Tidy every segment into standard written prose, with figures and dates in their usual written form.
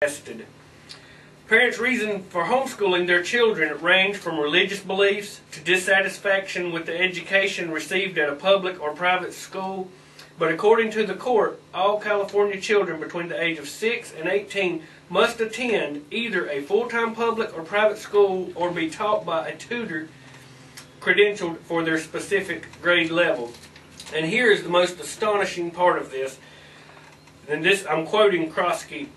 tested. Parents' reason for homeschooling their children range from religious beliefs to dissatisfaction with the education received at a public or private school. But according to the court, all California children between the age of 6 and 18 must attend either a full-time public or private school or be taught by a tutor credentialed for their specific grade level. And here is the most astonishing part of this. And this, I'm quoting Krosky.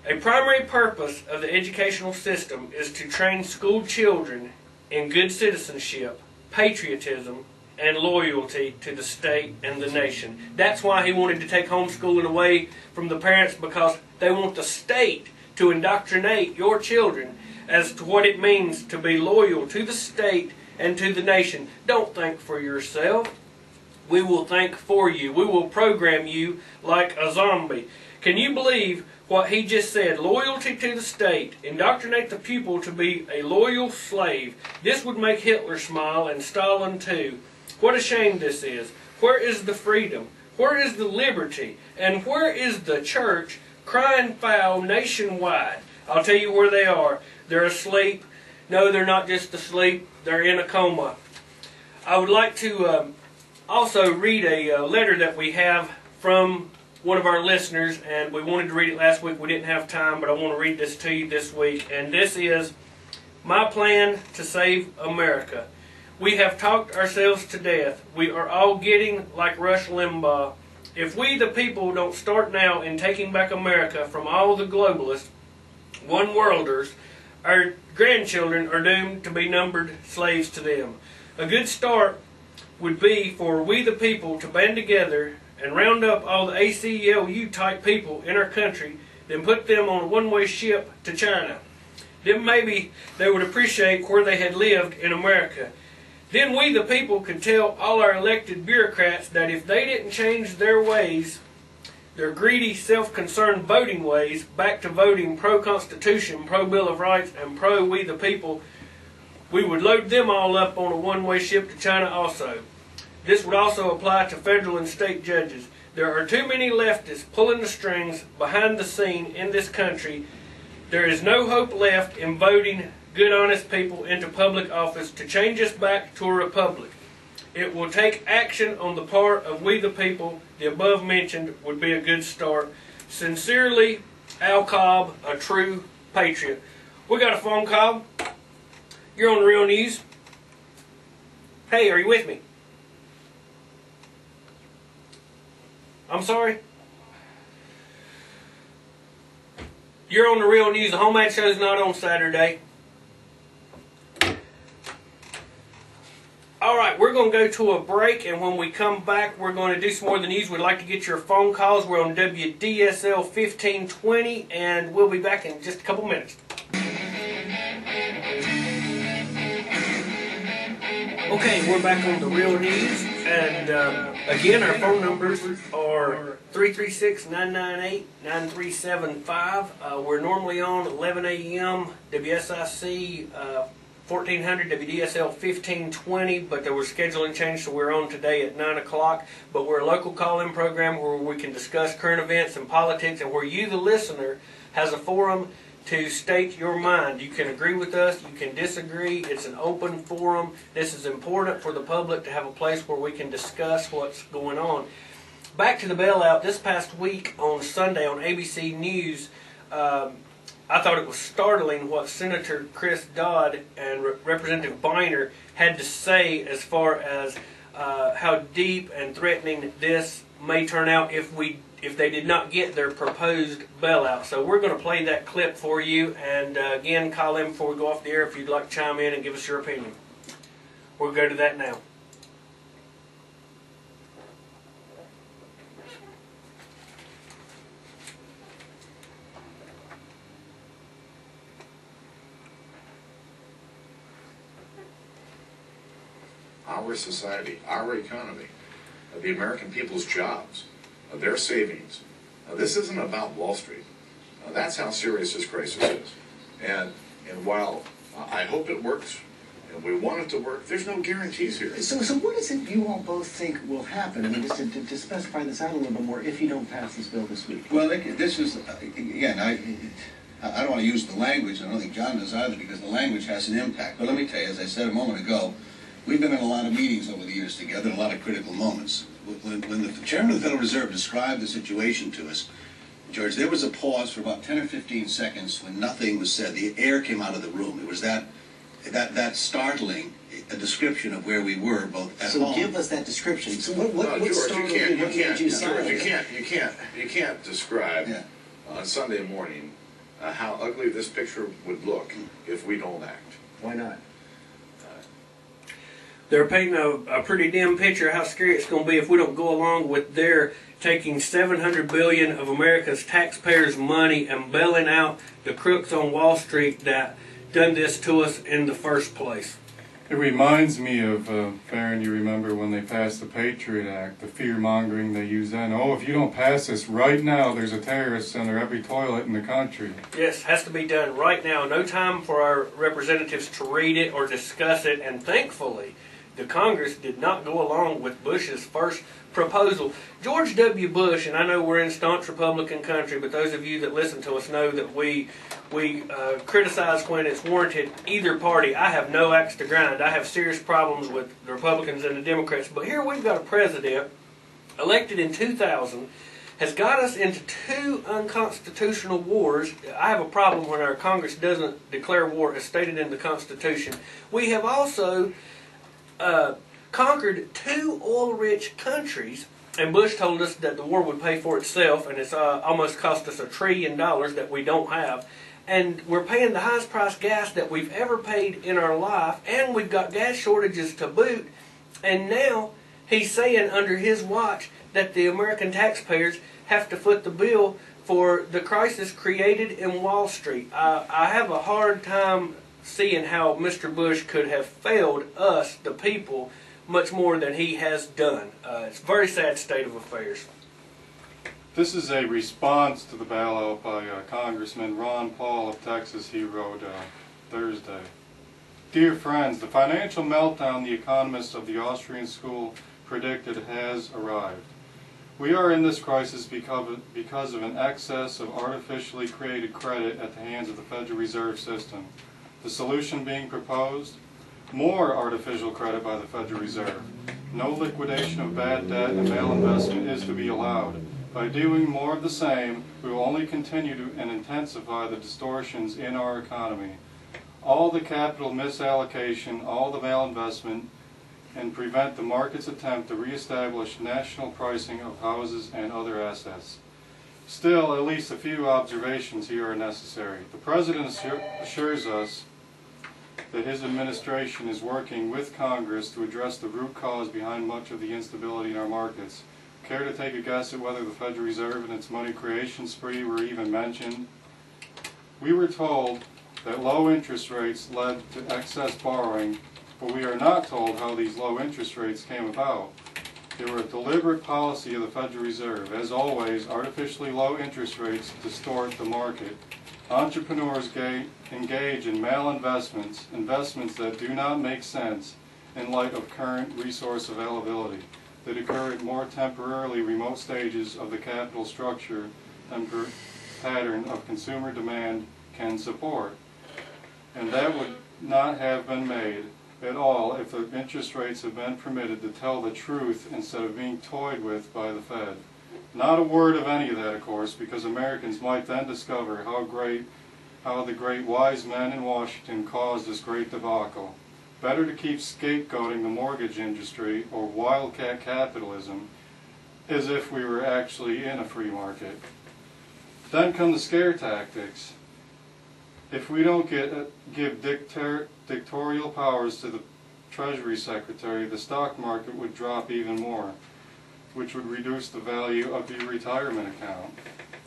A primary purpose of the educational system is to train school children in good citizenship, patriotism, and loyalty to the state and the nation. That's why he wanted to take homeschooling away from the parents, because they want the state to indoctrinate your children as to what it means to be loyal to the state and to the nation. Don't think for yourself. We will think for you. We will program you like a zombie. Can you believe what he just said? Loyalty to the state. Indoctrinate the pupil to be a loyal slave. This would make Hitler smile, and Stalin too. What a shame this is. Where is the freedom? Where is the liberty? And where is the church crying foul nationwide? I'll tell you where they are. They're asleep. No, they're not just asleep. They're in a coma. I would like to also read a letter that we have from one of our listeners, and we wanted to read it last week. We didn't have time, but I want to read this to you this week. And this is my plan to save America. We have talked ourselves to death. We are all getting like Rush Limbaugh. If we, the people, don't start now in taking back America from all the globalists, one-worlders, our grandchildren are doomed to be numbered slaves to them. A good start would be for we, the people, to band together and round up all the ACLU-type people in our country, then put them on a one-way ship to China. Then maybe they would appreciate where they had lived in America. Then we, the people, could tell all our elected bureaucrats that if they didn't change their ways, their greedy, self-concerned voting ways, back to voting pro-Constitution, pro-Bill of Rights, and pro-we the people, we would load them all up on a one-way ship to China also. This would also apply to federal and state judges. There are too many leftists pulling the strings behind the scene in this country. There is no hope left in voting good, honest people into public office to change us back to a republic. It will take action on the part of we the people. The above mentioned would be a good start. Sincerely, Al Cobb, a true patriot. We got a phone call. You're on the Real News. Hey, are you with me? I'm sorry? You're on the Real News. The Home Ad Show's not on Saturday. Alright, we're going to go to a break, and when we come back, we're going to do some more of the news. We'd like to get your phone calls. We're on WDSL 1520, and we'll be back in just a couple minutes. Okay, we're back on the Real News, and again, our phone numbers are 336-998-9375. We're normally on 11 a.m. WSIC 1400 WDSL 1520, but there was scheduling change, so we're on today at 9 o'clock. But we're a local call-in program where we can discuss current events and politics, and where you, the listener, has a forum to state your mind. You can agree with us, you can disagree. It's an open forum. This is important for the public to have a place where we can discuss what's going on. Back to the bailout. This past week on Sunday on ABC News, I thought it was startling what Senator Chris Dodd and Representative Bynner had to say as far as how deep and threatening this may turn out if they did not get their proposed bailout. So we're going to play that clip for you, and again, call in before we go off the air if you'd like to chime in and give us your opinion. We'll go to that now. Our society, our economy, the American people's jobs, their savings. This isn't about Wall Street. That's how serious this crisis is. And while I hope it works, and we want it to work. There's no guarantees here. So what is it you all both think will happen? I mean, just to specify this out a little bit more, if you don't pass this bill this week. Well, this is, again, I don't want to use the language, and I don't think John does either, because the language has an impact. But let me tell you, as I said a moment ago, we've been in a lot of meetings over the years together, and a lot of critical moments. When the chairman of the Federal Reserve described the situation to us, George, there was a pause for about 10 or 15 seconds when nothing was said. The air came out of the room. It was that startling a description of where we were, both at home. So give us that description. So what George, startled you? What made you silent? You can't describe on Sunday morning how ugly this picture would look if we don't act. Why not? They're painting a pretty dim picture of how scary it's going to be if we don't go along with their taking $700 billion of America's taxpayers' money and bailing out the crooks on Wall Street that done this to us in the first place. It reminds me of, Farron, you remember when they passed the Patriot Act, the fear-mongering they used then. Oh, if you don't pass this right now, there's a terrorist under every toilet in the country. Yes, has to be done right now. No time for our representatives to read it or discuss it, and thankfully, the Congress did not go along with Bush's first proposal. George W. Bush, and I know we're in staunch Republican country, but those of you that listen to us know that we criticize when it's warranted either party. I have no axe to grind. I have serious problems with the Republicans and the Democrats. But here we've got a president elected in 2000, has got us into two unconstitutional wars. I have a problem when our Congress doesn't declare war as stated in the Constitution. We have also conquered two oil-rich countries, and Bush told us that the war would pay for itself, and it's almost cost us $1 trillion that we don't have. And we're paying the highest price gas that we've ever paid in our life, and we've got gas shortages to boot. And now he's saying under his watch that the American taxpayers have to foot the bill for the crisis created in Wall Street. I have a hard time seeing how Mr. Bush could have failed us, the people, much more than he has done. It's a very sad state of affairs. This is a response to the bailout by Congressman Ron Paul of Texas. He wrote Thursday. Dear friends, the financial meltdown the economists of the Austrian school predicted has arrived. We are in this crisis because of an excess of artificially created credit at the hands of the Federal Reserve System. The solution being proposed? More artificial credit by the Federal Reserve. No liquidation of bad debt and malinvestment is to be allowed. By doing more of the same, we will only continue to and intensify the distortions in our economy. All the capital misallocation, all the malinvestment, and prevent the market's attempt to reestablish national pricing of houses and other assets. Still, at least a few observations here are necessary. The President assures us that his administration is working with Congress to address the root cause behind much of the instability in our markets. Care to take a guess at whether the Federal Reserve and its money creation spree were even mentioned? We were told that low interest rates led to excess borrowing, but we are not told how these low interest rates came about. They were a deliberate policy of the Federal Reserve. As always, artificially low interest rates distort the market. Entrepreneurs engage in malinvestments, investments that do not make sense in light of current resource availability, that occur at more temporarily remote stages of the capital structure than pattern of consumer demand can support. And that would not have been made at all if the interest rates had been permitted to tell the truth instead of being toyed with by the Fed. Not a word of any of that, of course, because Americans might then discover how the great wise men in Washington caused this great debacle. Better to keep scapegoating the mortgage industry or wildcat capitalism as if we were actually in a free market. Then come the scare tactics. If we don't give dictatorial powers to the Treasury Secretary, the stock market would drop even more, which would reduce the value of your retirement account.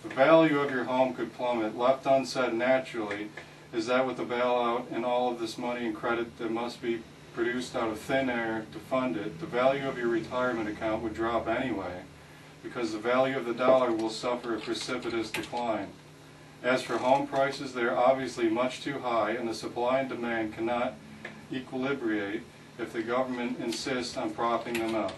The value of your home could plummet. Left unsaid naturally is that with the bailout and all of this money and credit that must be produced out of thin air to fund it, the value of your retirement account would drop anyway, because the value of the dollar will suffer a precipitous decline. As for home prices, they are obviously much too high, and the supply and demand cannot equilibrate if the government insists on propping them up.